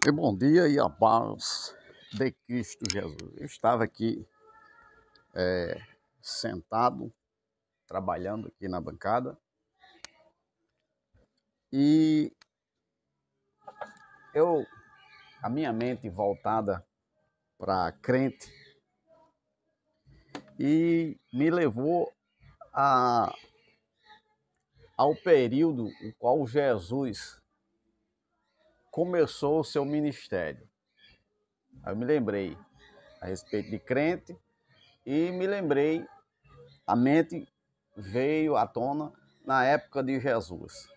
E bom dia e a paz de Cristo Jesus. Eu estava aqui sentado, trabalhando aqui na bancada, e a minha mente voltada para crente, e me levou ao período em qual Jesus começou o seu ministério. Aí eu me lembrei a respeito de crente e me lembrei, a mente veio à tona na época de Jesus.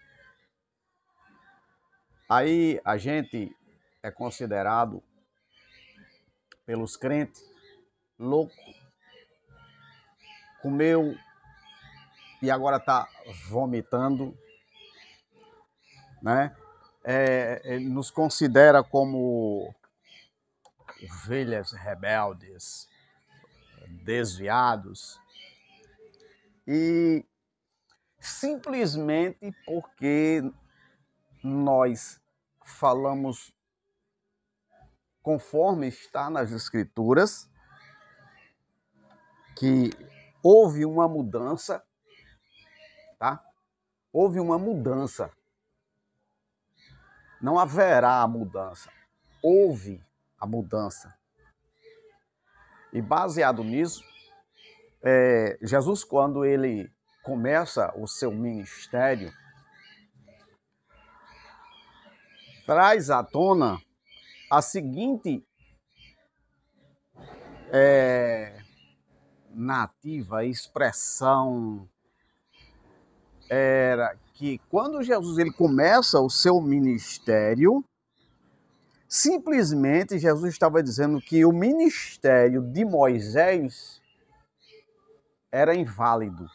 Aí a gente é considerado pelos crentes louco, comeu e agora está vomitando, né? Ele nos considera como ovelhas rebeldes, desviados, e simplesmente porque nós falamos conforme está nas Escrituras, que houve uma mudança, tá? Houve uma mudança. Não haverá a mudança. Houve a mudança. E baseado nisso, Jesus, quando ele começa o seu ministério, traz à tona a seguinte nativa expressão, era que quando Jesus ele começa o seu ministério, simplesmente Jesus estava dizendo que o ministério de Moisés era inválido.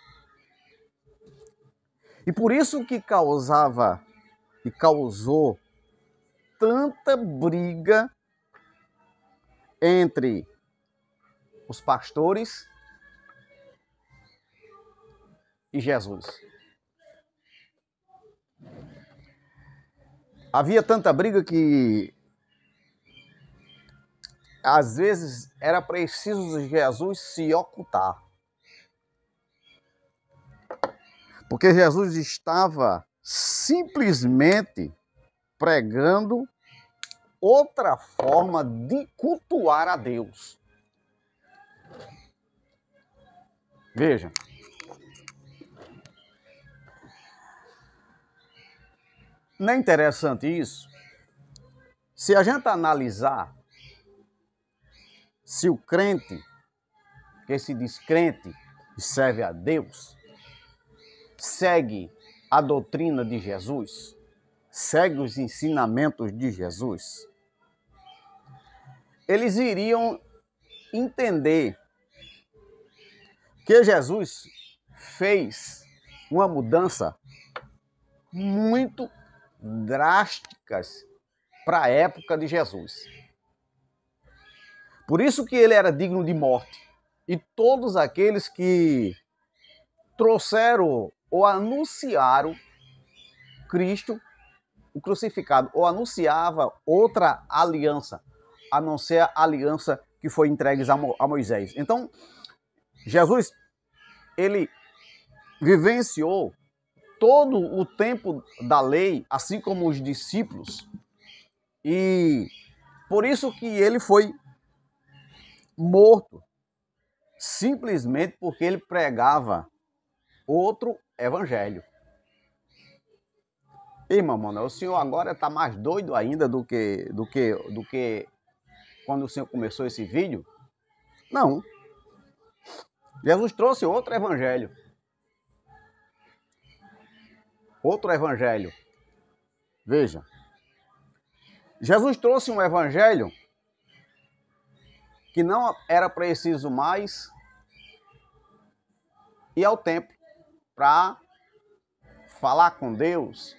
E por isso que causava e causou tanta briga entre os pastores e Jesus. Havia tanta briga que às vezes era preciso Jesus se ocultar. Porque Jesus estava simplesmente pregando outra forma de cultuar a Deus. Veja. Não é interessante isso? Se a gente analisar, se o crente, que se diz crente e serve a Deus, segue a doutrina de Jesus, segue os ensinamentos de Jesus, eles iriam entender que Jesus fez uma mudança muito drásticas para a época de Jesus. Por isso que ele era digno de morte. E todos aqueles que trouxeram ou anunciaram Cristo, o crucificado, ou anunciava outra aliança, a não ser a aliança que foi entregue a Moisés. Então, Jesus, ele vivenciou todo o tempo da lei, assim como os discípulos, e por isso que ele foi morto, simplesmente porque ele pregava outro evangelho. Irmão, mano, o senhor agora está mais doido ainda do que quando o senhor começou esse vídeo? Não. Jesus trouxe outro evangelho. Outro evangelho. Veja. Jesus trouxe um evangelho que não era preciso mais ir ao templo para falar com Deus,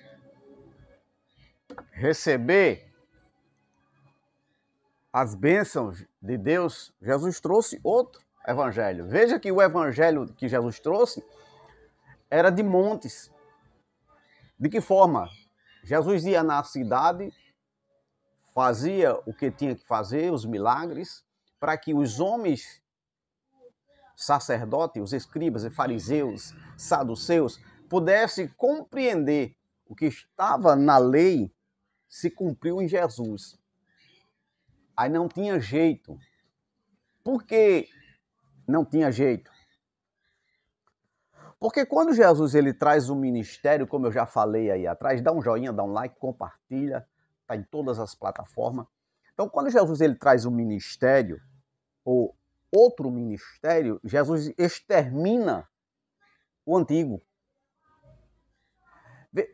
receber as bênçãos de Deus. Jesus trouxe outro evangelho. Veja que o evangelho que Jesus trouxe era de montes. De que forma? Jesus ia na cidade, fazia o que tinha que fazer, os milagres, para que os homens sacerdotes, os escribas e fariseus, saduceus, pudessem compreender o que estava na lei se cumpriu em Jesus. Aí não tinha jeito. Por que não tinha jeito? Porque quando Jesus ele traz o ministério, como eu já falei aí atrás, dá um joinha, dá um like, compartilha, está em todas as plataformas. Então, quando Jesus ele traz o ministério, ou outro ministério, Jesus extermina o antigo.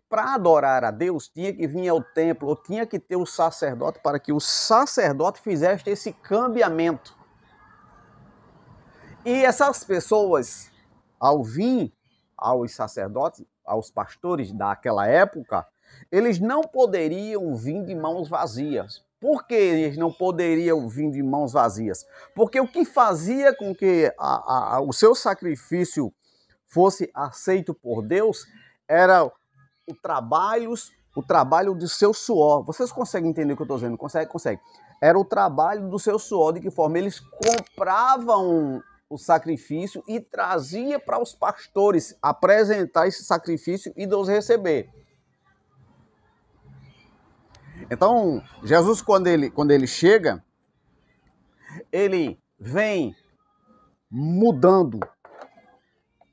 Para adorar a Deus, tinha que vir ao templo, ou tinha que ter o sacerdote, para que o sacerdote fizesse esse cambiamento. E essas pessoas, ao vir aos sacerdotes, aos pastores daquela época, eles não poderiam vir de mãos vazias. Por que eles não poderiam vir de mãos vazias? Porque o que fazia com que o seu sacrifício fosse aceito por Deus era o trabalho do seu suor. Vocês conseguem entender o que eu estou dizendo? Consegue. Era o trabalho do seu suor. De que forma? Eles compravam o sacrifício e trazia para os pastores apresentar esse sacrifício e Deus receber. Então, Jesus, quando ele chega, ele vem mudando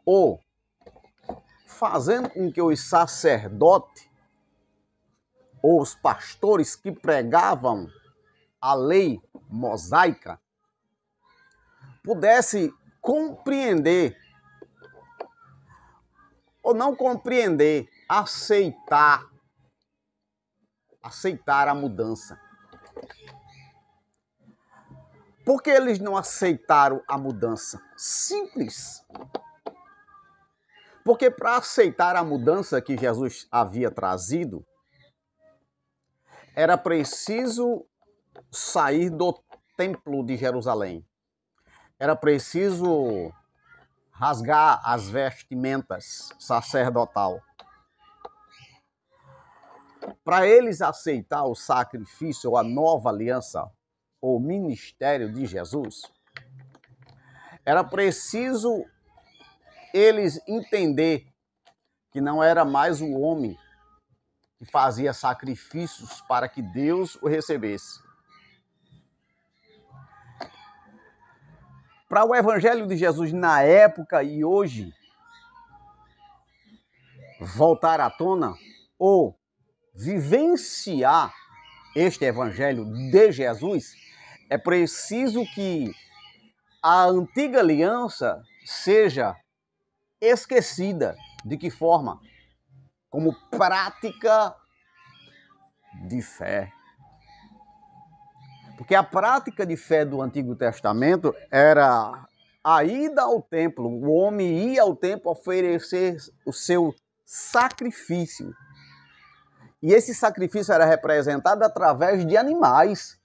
ou fazendo com que os sacerdotes ou os pastores que pregavam a lei mosaica pudesse compreender ou não compreender, aceitar a mudança. Por que eles não aceitaram a mudança? Simples. Porque para aceitar a mudança que Jesus havia trazido, era preciso sair do templo de Jerusalém. Era preciso rasgar as vestimentas sacerdotal. Para eles aceitar o sacrifício ou a nova aliança, ou ministério de Jesus, era preciso eles entender que não era mais o homem que fazia sacrifícios para que Deus o recebesse. Para o evangelho de Jesus na época e hoje voltar à tona ou vivenciar este evangelho de Jesus, é preciso que a antiga aliança seja esquecida. De que forma? Como prática de fé. Porque a prática de fé do Antigo Testamento era a ida ao templo. O homem ia ao templo oferecer o seu sacrifício. E esse sacrifício era representado através de animais,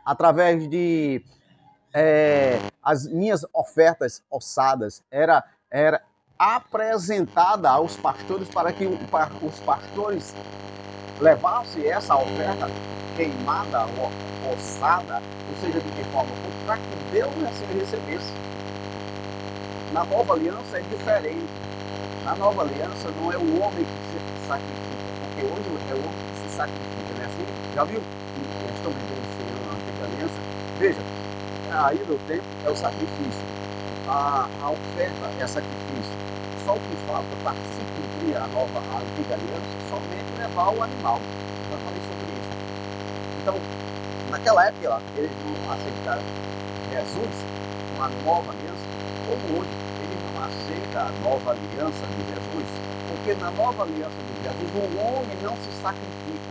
através de as minhas ofertas ossadas. Era apresentada aos pastores para que os pastores levassem essa oferta queimada ou ossada, ou seja, de que forma? Para que Deus recebesse. Na nova aliança é diferente. Na nova aliança não é o homem que se sacrifica, porque hoje é o homem que se sacrifica, não é assim? Já viu? Eles estão vivendo o Senhor na antiga aliança. Veja, aí do tempo é o sacrifício. A oferta é sacrifício. Só o que falta para se cumprir a antiga aliança, somente levar o animal. Eu já falei sobre isso. Então, naquela época, eles não aceitaram Jesus, uma nova aliança, como hoje. Eles não aceitam a nova aliança de Jesus, porque na nova aliança de Jesus, o homem não se sacrifica.